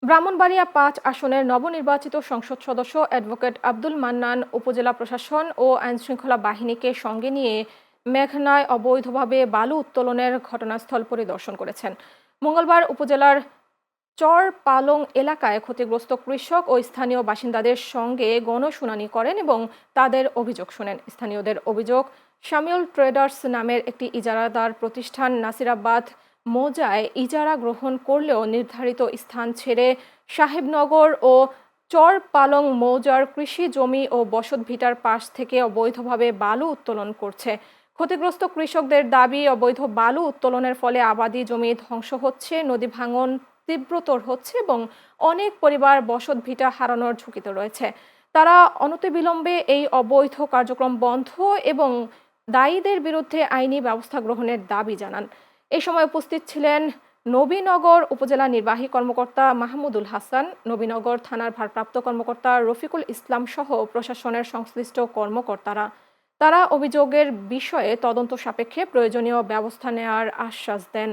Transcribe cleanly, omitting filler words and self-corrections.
ব্রাহ্মণবাড়িয়া-৫ আসনের নবনির্বাচিত সংসদ সদস্য অ্যাডভোকেট আব্দুল মান্নান উপজেলা প্রশাসন ও আইনশৃঙ্খলা বাহিনীকে সঙ্গে নিয়ে মেঘনায় অবৈধভাবে বালু উত্তোলনের ঘটনাস্থল পরিদর্শন করেছেন। মঙ্গলবার উপজেলার চর পালং এলাকায় ক্ষতিগ্রস্ত কৃষক ও স্থানীয় বাসিন্দাদের সঙ্গে গণশুনানি করেন এবং তাদের অভিযোগ শোনেন। স্থানীয়দের অভিযোগ, শামিউল ট্রেডার্স নামের একটি ইজারাদার প্রতিষ্ঠান নাসিরাবাদ মৌজায় ইজারা গ্রহণ করলেও নির্ধারিত স্থান ছেড়ে সাহেবনগর ও চর পালং মৌজার কৃষি জমি ও বসতভিটার পাশ থেকে অবৈধভাবে বালু উত্তোলন করছে। ক্ষতিগ্রস্ত কৃষকদের দাবি, অবৈধ বালু উত্তোলনের ফলে আবাদি জমি ধ্বংস হচ্ছে, নদী ভাঙন তীব্রতর হচ্ছে এবং অনেক পরিবার বসতভিটা হারানোর ঝুঁকিতে রয়েছে। তারা অনতিবিলম্বে এই অবৈধ কার্যক্রম বন্ধ এবং দায়ীদের বিরুদ্ধে আইনি ব্যবস্থা গ্রহণের দাবি জানান। এ সময় উপস্থিত ছিলেন নবীনগর উপজেলা নির্বাহী কর্মকর্তা মাহমুদুল হাসান, নবীনগর থানার ভারপ্রাপ্ত কর্মকর্তা রফিকুল ইসলাম সহ প্রশাসনের সংশ্লিষ্ট কর্মকর্তারা। তারা অভিযোগের বিষয়ে তদন্ত সাপেক্ষে প্রয়োজনীয় ব্যবস্থা নেওয়ার আশ্বাস দেন।